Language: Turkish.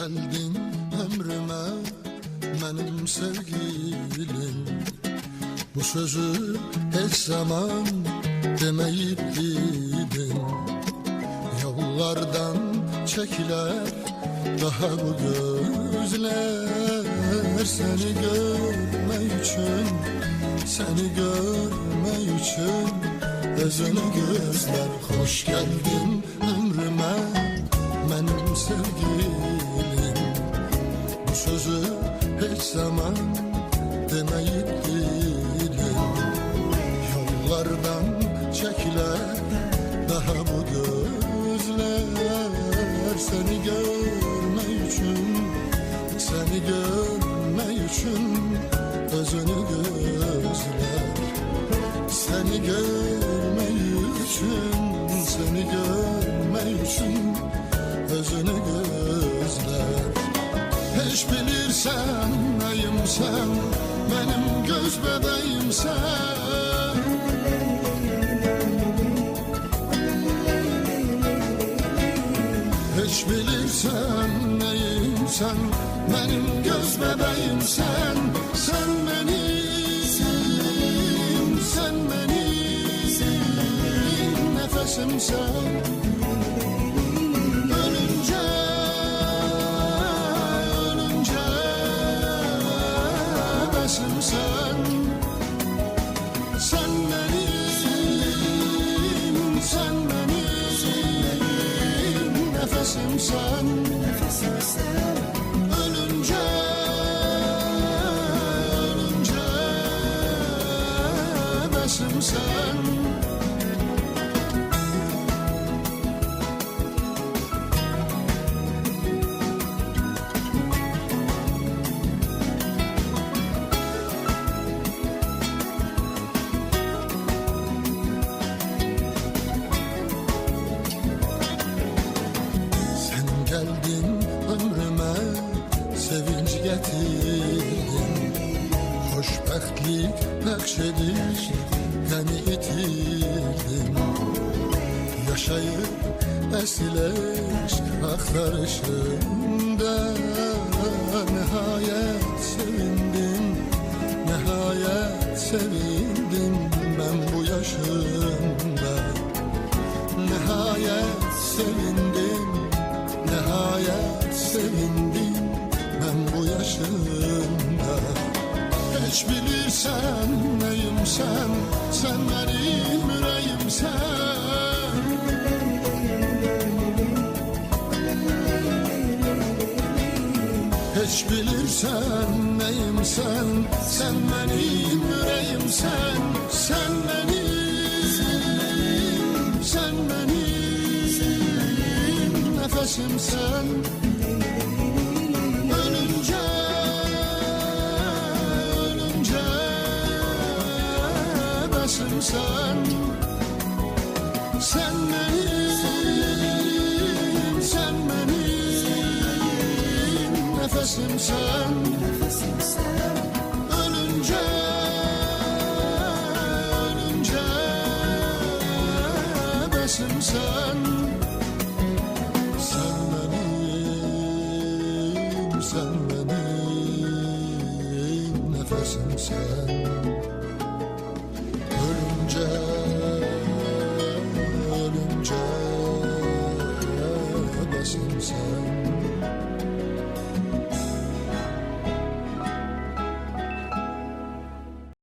geldin ömrüme benim sevgilim. Bu sözü hiç zaman demeyiydin. Yollardan çekiler daha bu gözler. Seni görmek için, seni görmek için özünü gözler. Hoş geldin ömrüme benim sevgilim. Bu sözü hiç zaman demeyip dilim. Yollardan çekiler daha bu gözler. Seni görmek için, seni görmek için özünü gözler. Seni görmek için, seni görmek için özünü gözler. Hiç bilirsen neyim sen, benim göz bebeğim sen. Hiç bilirsen neyim sen, benim göz bebeğim sen. Sen benim, sen benim nefesim sen. Sen, sen benim, sen benim nefesim sen, nefesim sen. Ölünce, ölünce besim sen. Geldin ömrüme sevinç getirdin. Hoşbəxtlik bəxş edir, beni itirdin. Yaşayıp əsl eşq axtarışında nihayet sevindim, nihayet sevindim ben bu yaşımda. Nihayet sevindim, nihayet sevindim ben bu yaşımda. Hiç bilirsen neyim sen, sen benim yüreğim sen. Hiç bilirsen neyim sen, sen benim yüreğim sen. Sen benim, sen benim nefesim sen. Ölünce, ölünce besim sen. Sen benim, sen benim nefesim sen, nefesim sen. Ölünce, ölünce besim sen. Sen benim, sen benim nefesim sen. Ölünce, ölünce besim sen.